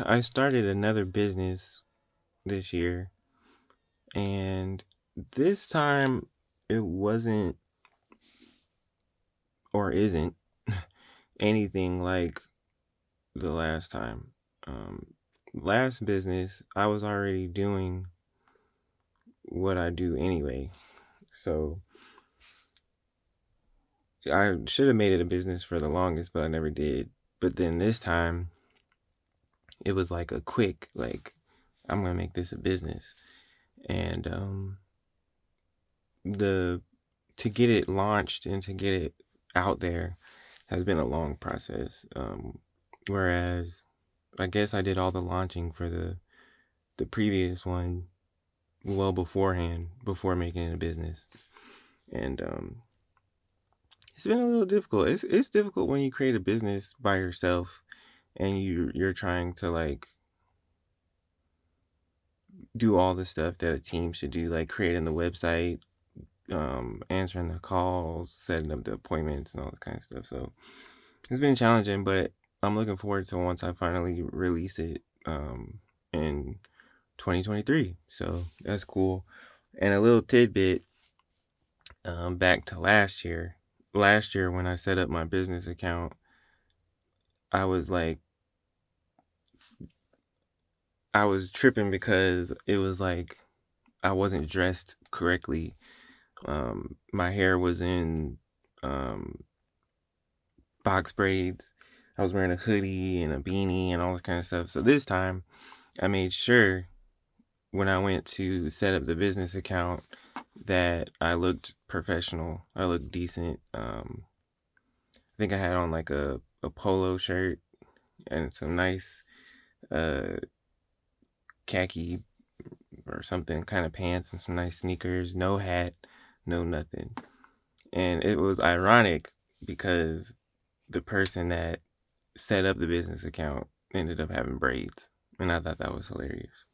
I started another business this year, and this time it wasn't or isn't anything like the last time. Um, Last business, I was already doing what I do anyway. So I should have made it a business for the longest, but I never did. But then this time, it was like a quick, like, I'm gonna make this a business. And the to get it launched and to get it out there has been a long process. Whereas I guess I did all the launching for the previous one well beforehand, before making it a business. And it's been a little difficult. It's difficult when you create a business by yourself and you're trying to like do all the stuff that a team should do, like creating the website, answering the calls, setting up the appointments, and all that kind of stuff. So it's been challenging, but I'm looking forward to once I finally release it in 2023. So that's cool. And a little tidbit, back to last year. Last year, when I set up my business account, I was like, I was tripping because it was like I wasn't dressed correctly. My hair was in um, box braids. I was wearing a hoodie and a beanie and all this kind of stuff. So this time, I made sure when I went to set up the business account that I looked professional. I looked decent. I think I had on like a polo shirt and some nice uh, khaki or something kind of pants and some nice sneakers. No hat, no nothing. And it was ironic because the person that set up the business account ended up having braids. And I thought that was hilarious.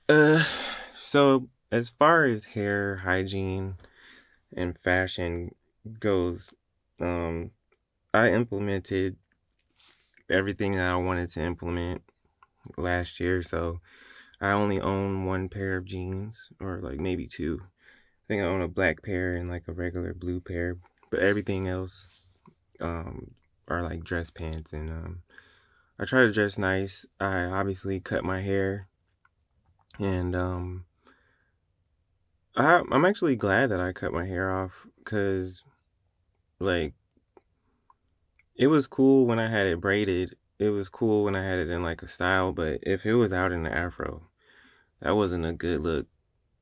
Uh, so as far as hair hygiene and fashion goes, um, I implemented everything that I wanted to implement last year. So I only own one pair of jeans, or like maybe two. I think I own a black pair and like a regular blue pair, but everything else um are like dress pants. And I try to dress nice. I obviously cut my hair, and I'm actually glad that I cut my hair off because like it was cool when I had it braided. It was cool when I had it in like a style, but if it was out in the afro, that wasn't a good look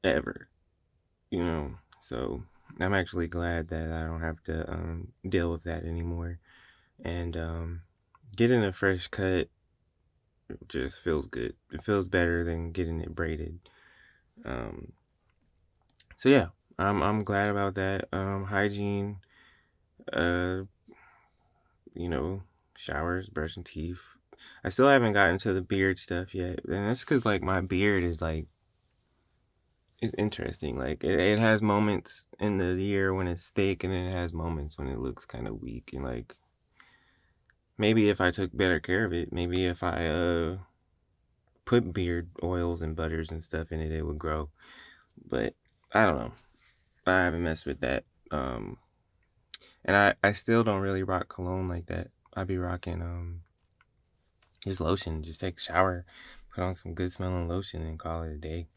ever, you know. So I'm actually glad that I don't have to deal with that anymore. And getting a fresh cut just feels good. It feels better than getting it braided. Um, so yeah, I'm glad about that. Hygiene, uh, you know, showers, brushing teeth. I still haven't gotten to the beard stuff yet, and that's because like my beard is like it's interesting. Like it has moments in the year when it's thick, and then it has moments when it looks kind of weak. And like maybe if I took better care of it, maybe if I put beard oils and butters and stuff in it, it would grow. But I don't know. I haven't messed with that. Um, and I still don't really rock cologne like that. I be rocking just lotion. Just take a shower, put on some good smelling lotion, and call it a day.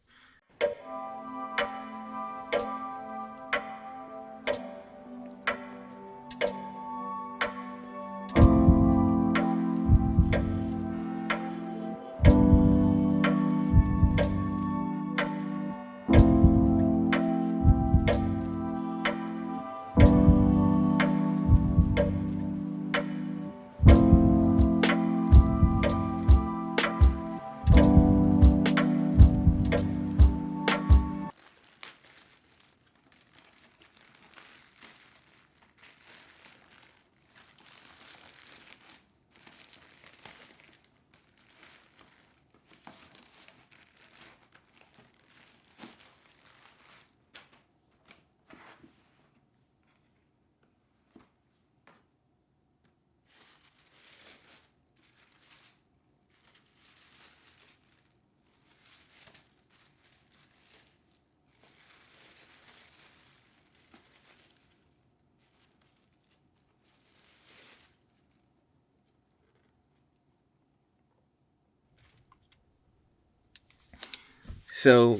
So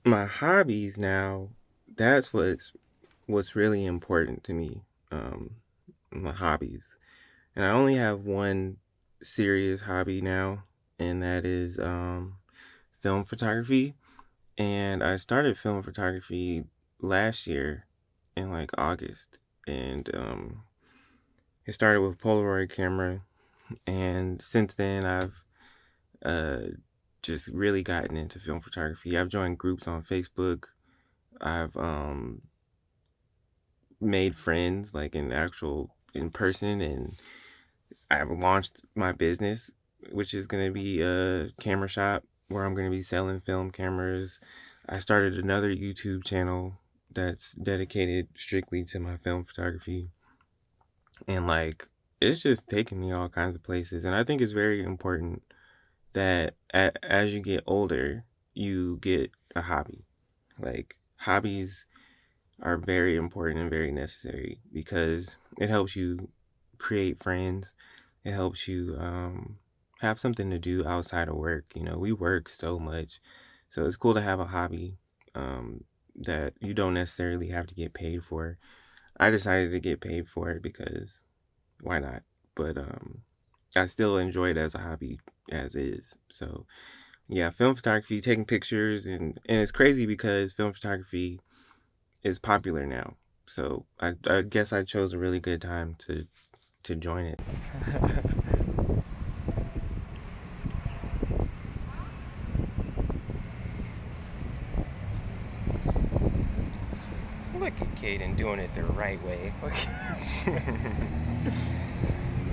my hobbies now, that's what's really important to me. Um, my hobbies. And I only have one serious hobby now, and that is film photography. And I started film photography last year in like August. And it started with Polaroid camera, and since then I've uh just really gotten into film photography. I've joined groups on Facebook. I've made friends like in person, and I've launched my business, which is going to be a camera shop where I'm going to be selling film cameras. I started another YouTube channel that's dedicated strictly to my film photography, and like it's just taking me all kinds of places. And I think it's very important that as you get older, you get a hobby. Like hobbies are very important and very necessary because it helps you create friends. It helps you have something to do outside of work. You know, we work so much, so it's cool to have a hobby that you don't necessarily have to get paid for. I decided to get paid for it because why not? But I still enjoy it as a hobby as is. So yeah, film photography, taking pictures, and it's crazy because film photography is popular now. So I guess I chose a really good time to join it. Look at Caden doing it the right way.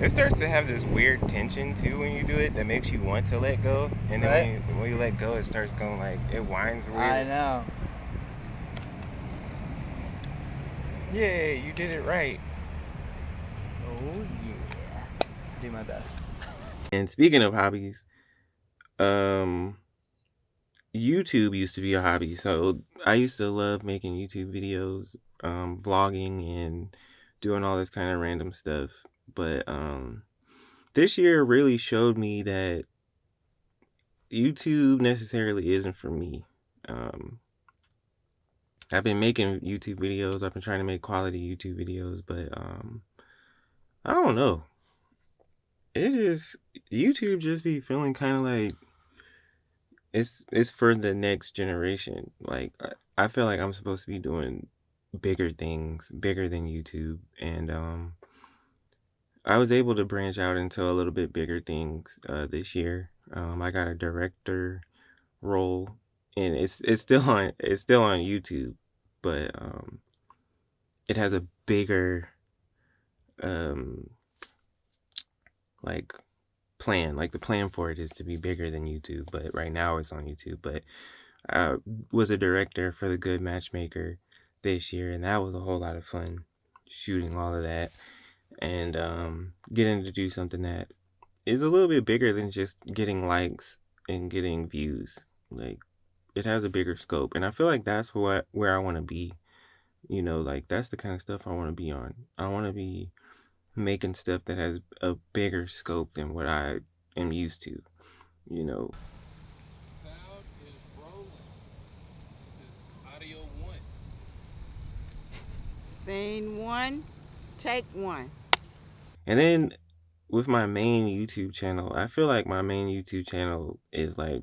It starts to have this weird tension too when you do it that makes you want to let go, and then Right? when you let go, it starts going like it winds weird. I know. Yay, you did it right. Oh yeah. Do my best. And speaking of hobbies, um, YouTube used to be a hobby. So I used to love making YouTube videos, vlogging and doing all this kind of random stuff. But this year really showed me that YouTube necessarily isn't for me. Um, I've been making YouTube videos. I've been trying to make quality YouTube videos, but I don't know. It just YouTube just be feeling kind of like it's for the next generation. Like I feel like I'm supposed to be doing bigger things, bigger than YouTube, and I was able to branch out into a little bit bigger things this year. I got a director role, and it's still on YouTube, but it has a bigger um like plan. Like the plan for it is to be bigger than YouTube, but right now it's on YouTube. But I was a director for The Good Matchmaker this year, and that was a whole lot of fun shooting all of that and getting to do something that is a little bit bigger than just getting likes and getting views. Like it has a bigger scope, and I feel like that's where I want to be. You know, like that's the kind of stuff I want to be on. I want to be making stuff that has a bigger scope than what I am used to. You know. Sound is rolling. This is audio one. Scene one, take one. And then with my main YouTube channel, I feel like my main YouTube channel is like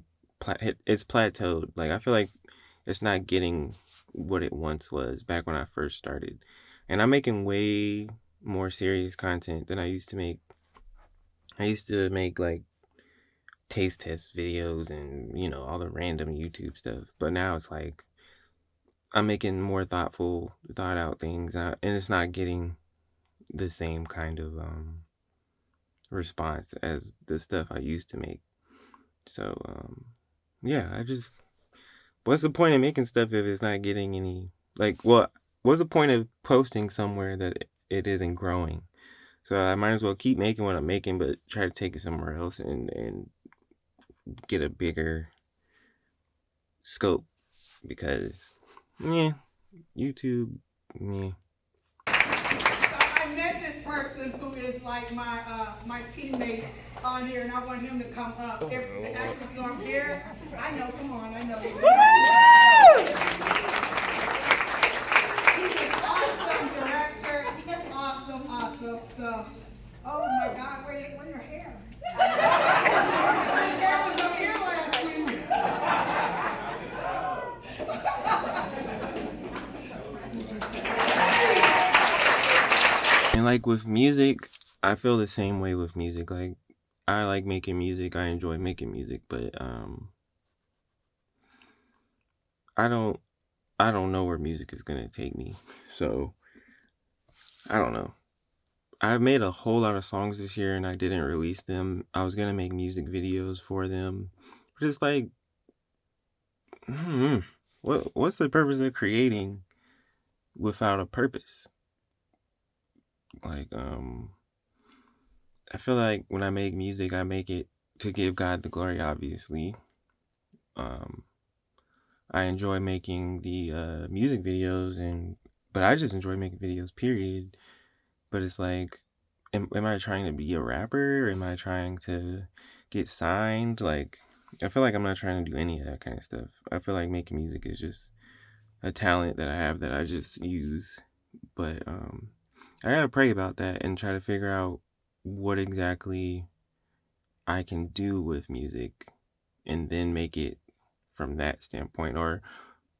it's plateaued. Like I feel like it's not getting what it once was back when I first started. And I'm making way more serious content than I used to make. I used to make like taste test videos and, you know, all the random YouTube stuff. But now it's like I'm making more thoughtful, thought out things, and it's not getting the same kind of response as the stuff I used to make. So yeah, I just what's the point of making stuff if it's not getting any like what's the point of posting somewhere that it isn't growing? So I might as well keep making what I'm making, but try to take it somewhere else and get a bigger scope because yeah, YouTube, yeah. So I met this person person who is like my teammate on here, and I want him to come up. If the actors know I'm here, I know. Come on, I know. He's an awesome director. Awesome. So, oh my God, where your hair? His hair was up here last week. And like with music, I feel the same way with music. Like I like making music, I enjoy making music, but I don't know where music is gonna take me. So I don't know. I've made a whole lot of songs this year and I didn't release them. I was gonna make music videos for them. But it's like what's the purpose of creating without a purpose? Like I feel like when I make music, I make it to give God the glory, obviously. I enjoy making the music videos, but I just enjoy making videos, period. But it's like, am I trying to be a rapper? Am I trying to get signed? Like, I feel like I'm not trying to do any of that kind of stuff. I feel like making music is just a talent that I have that I just use. But I gotta pray about that and try to figure out what exactly I can do with music and then make it from that standpoint, or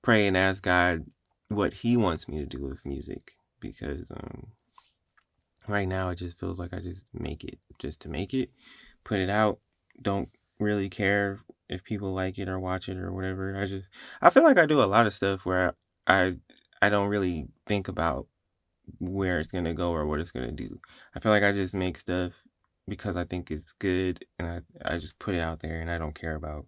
pray and ask God what he wants me to do with music, because right now it just feels like I just make it just to make it, put it out, don't really care if people like it or watch it or whatever. I feel like I do a lot of stuff where I don't really think about where it's gonna go or what it's gonna do. I feel like I just make stuff because I think it's good, and I just put it out there and I don't care about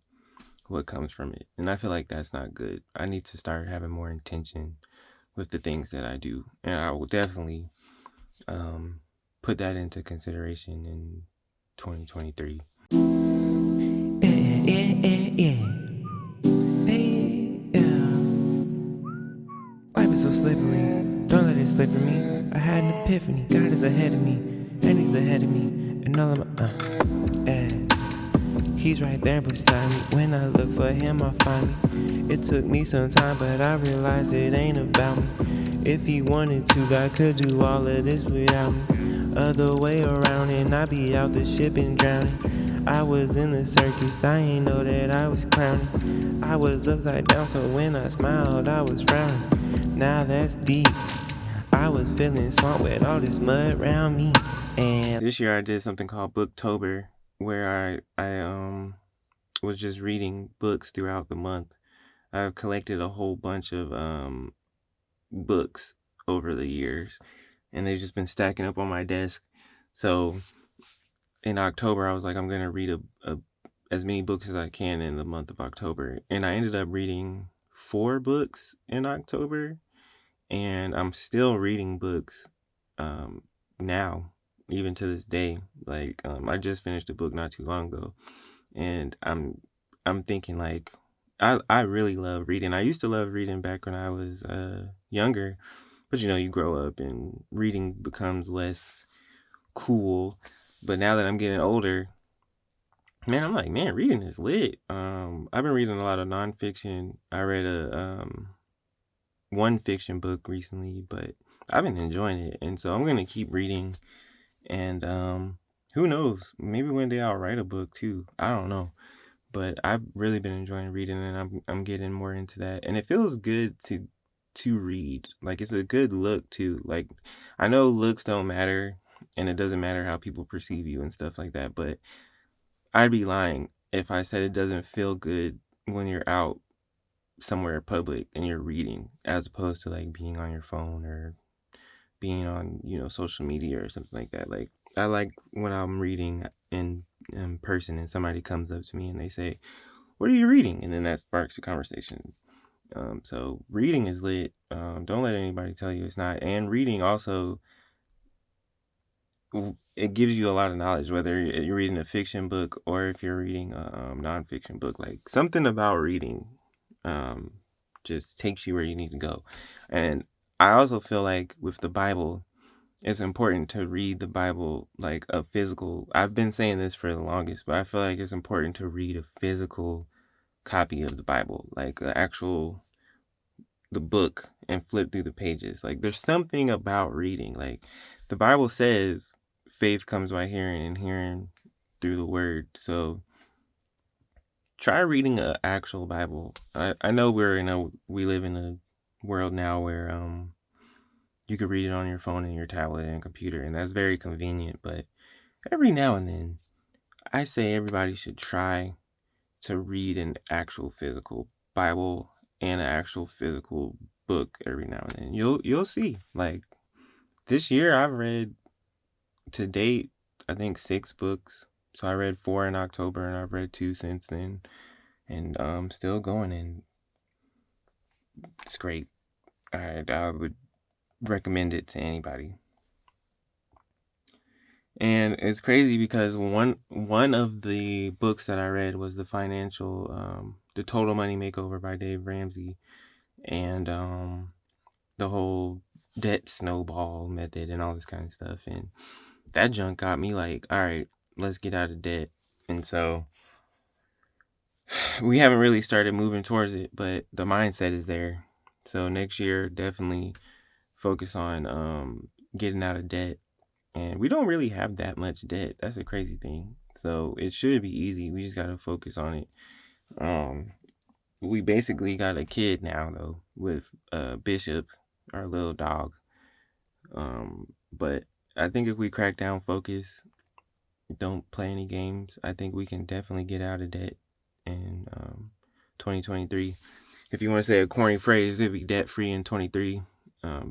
what comes from it. And I feel like that's not good. I need to start having more intention with the things that I do. And I will definitely put that into consideration in 2023. Life is so slippery, don't let it slip from me. I had an epiphany, God is ahead of me, and he's ahead of me, and all of my, he's right there beside me, when I look for him I find me. It took me some time, but I realized it ain't about me. If he wanted to, God could do all of this without me. Other way around and I be out the ship and drowning. I was in the circus, I ain't know that I was clowning. I was upside down, so when I smiled I was frowning. Now that's deep. I was feeling swamped with all this mud around me. And this year I did something called Booktober, where I was just reading books throughout the month. I've collected a whole bunch of books over the years, and they've just been stacking up on my desk. So in October, I was like, I'm gonna read as many books as I can in the month of October, and I ended up reading 4 books in October, and I'm still reading books now, even to this day. Like I just finished a book not too long ago, and I'm thinking like I really love reading. I used to love reading back when I was younger, but you grow up and reading becomes less cool. But now that I'm getting older, man, I'm like, man, reading is lit. I've been reading a lot of nonfiction. I read a one fiction book recently, but I've been enjoying it, and so I'm gonna keep reading. And who knows? Maybe one day I'll write a book too. I don't know. But I've really been enjoying reading, and I'm getting more into that. And it feels good to read. Like it's a good look too. Like I know looks don't matter, and it doesn't matter how people perceive you and stuff like that, but I'd be lying if I said it doesn't feel good when you're out somewhere public and you're reading, as opposed to like being on your phone or being on, social media or something like that. Like I like when I'm reading in person and somebody comes up to me and they say, "What are you reading?" And then that sparks a conversation. So reading is lit. Don't let anybody tell you it's not. And reading also, it gives you a lot of knowledge, whether you're reading a fiction book or if you're reading a nonfiction book. Like something about reading just takes you where you need to go. And I also feel like with the Bible, it's important to read the Bible like a physical. I've been saying this for the longest, but I feel like it's important to read a physical copy of the Bible, like the book, and flip through the pages. Like there's something about reading. Like the Bible says faith comes by hearing and hearing through the word. So try reading an actual Bible. I know we live in a world now where you could read it on your phone and your tablet and computer, and that's very convenient, but every now and then I say everybody should try to read an actual physical Bible and an actual physical book every now and then. You'll see. Like this year I've read to date I think 6 books. So I read 4 in October and I've read 2 since then. And still going, and it's great. I would recommend it to anybody. And it's crazy because one of the books that I read was the Total Money Makeover by Dave Ramsey, and the whole debt snowball method and all this kind of stuff. And that junk got me like, all right, let's get out of debt. And so we haven't really started moving towards it, but the mindset is there. So next year, definitely focus on getting out of debt. And we don't really have that much debt. That's a crazy thing. So it should be easy. We just got to focus on it. We basically got a kid now, though, with Bishop, our little dog. But I think if we crack down, focus, don't play any games, I think we can definitely get out of debt in 2023. If you want to say a corny phrase, it'd be debt free in 23.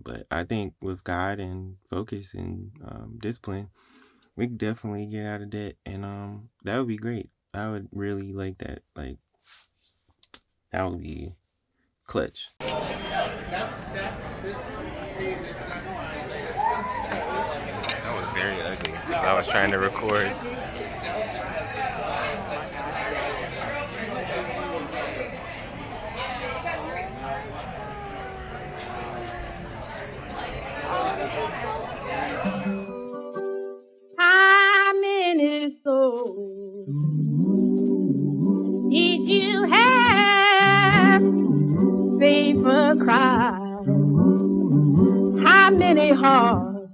But I think with God and focus and discipline, we can definitely get out of debt, and that would be great. I would really like that. Like that would be clutch. That was very ugly. I was trying to record. How many souls did you have save a crowd? How many hearts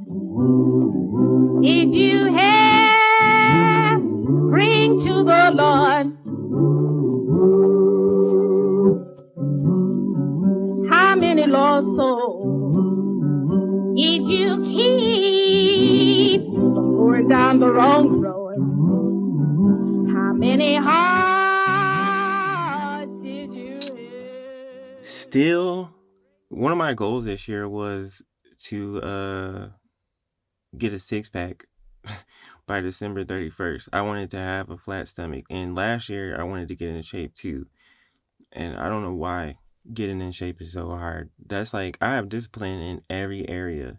did you have bring to the Lord? How many lost souls did you keep going down the wrong road? How many hearts did you have? Still, one of my goals this year was to get a 6-pack by December 31st. I wanted to have a flat stomach, and last year I wanted to get in shape too. And I don't know why getting in shape is so hard. That's like, I have discipline in every area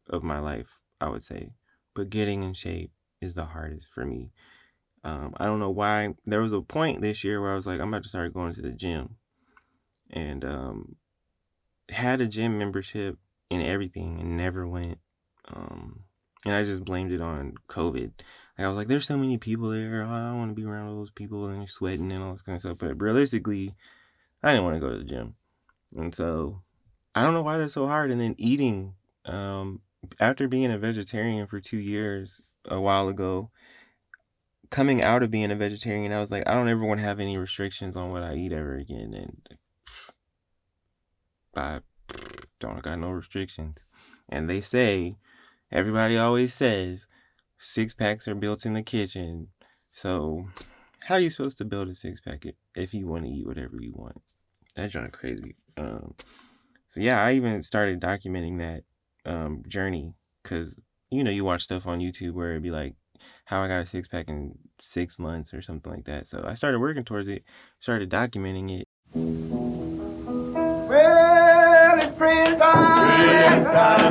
of my life, I would say, but getting in shape is the hardest for me. I don't know why. There was a point this year where I was like, I'm about to start going to the gym, and had a gym membership and everything and never went. And I just blamed it on COVID. Like, I was like, there's so many people there. I don't want to be around all those people and they're sweating and all this kind of stuff. But realistically, I didn't want to go to the gym. And so I don't know why that's so hard. And then eating, after being a vegetarian for 2 years a while ago, coming out of being a vegetarian, I was like, I don't ever want to have any restrictions on what I eat ever again. And I don't got no restrictions. And they say, everybody always says, 6-packs are built in the kitchen. So how are you supposed to build a 6-pack if you want to eat whatever you want? That's kind of crazy. So yeah, I even started documenting that journey, because you watch stuff on YouTube where it'd be like how I got a 6-pack in 6 months or something like that. So I started working towards it, started documenting it. Well, it's praying time,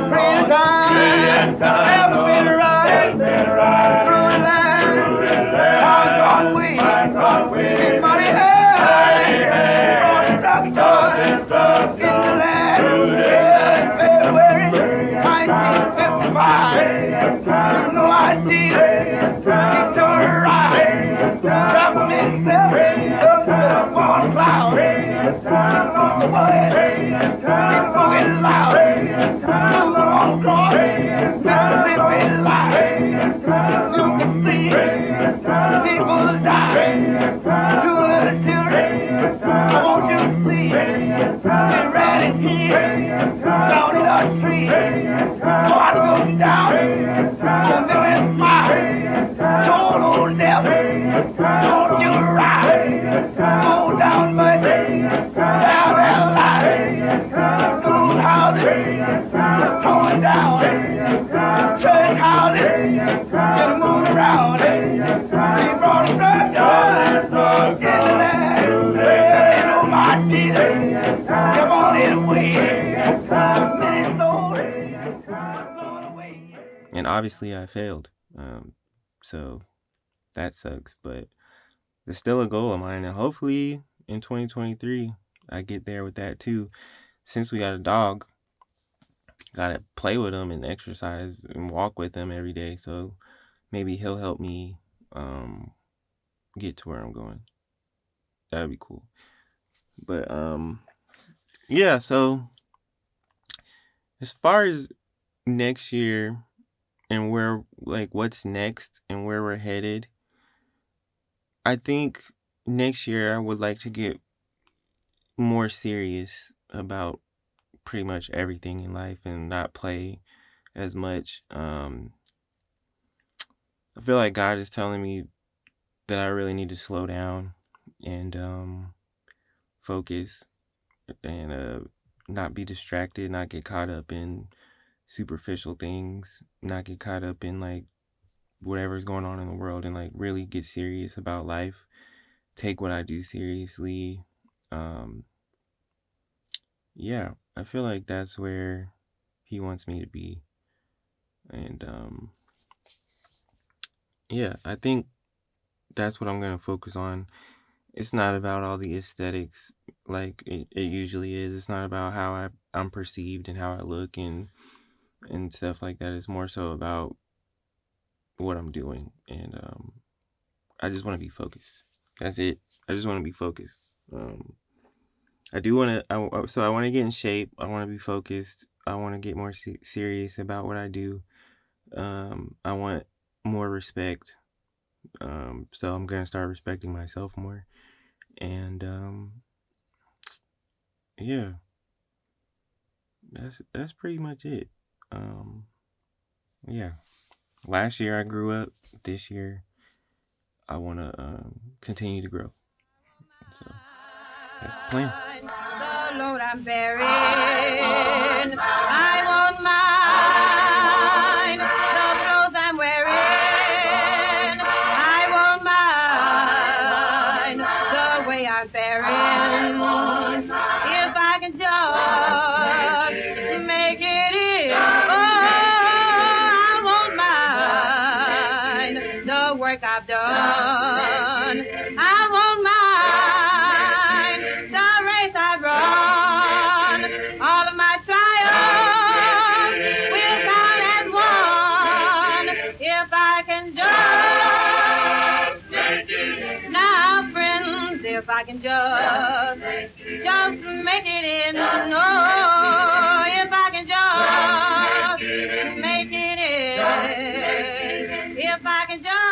praying time, haven't been right, through the land, gone way, money high, brought destruction in the land, February 19. 55. You know I did. Get to a ride. Drop myself up to the ball cloud. Just on the way. It's smoking loud. The long cross. Mississippi line. You can see people die. Two little children. I want you to see. They ran in here. Down in a tree. God go down. And then smile. Total death. Don't you ride. Go down mercy. Down that line. Schoolhouses. It's torn down. Church houses. Get moved around. We brought destruction. Get land. They know my Jesus. Come on in away. And obviously I failed. So that sucks, but it's still a goal of mine. And hopefully in 2023, I get there with that too. Since we got a dog, gotta play with him and exercise and walk with him every day. So maybe he'll help me get to where I'm going. That'd be cool. But yeah, so as far as next year and where, like, what's next and where we're headed, I think next year I would like to get more serious about pretty much everything in life and not play as much. I feel like God is telling me that I really need to slow down and focus and not be distracted, not get caught up in superficial things, not get caught up in like whatever's going on in the world, and like really get serious about life, take what I do seriously. Yeah, I feel like that's where he wants me to be. And yeah, I think that's what I'm gonna focus on. It's not about all the aesthetics like it usually is. It's not about how I'm perceived and how I look and stuff like that. It's more so about what I'm doing, and I just want to be focused. That's it. I just want to be focused. I do want to. So I want to get in shape. I want to be focused. I want to get more serious about what I do. I want more respect. So I'm gonna start respecting myself more, and yeah, that's pretty much it. Yeah. Last year I grew up. This year I want to continue to grow. So that's the plan. The load I'm bearing, I won't mind. The clothes I'm wearing, I won't mind. The way I'm faring, if I can just make it in. I won't mind the work I've done. I won't mind the race I've run. All of my trials will count as one if I can just make it. Now, friends, if I can just make it in. No, if I can just make it in. If I can just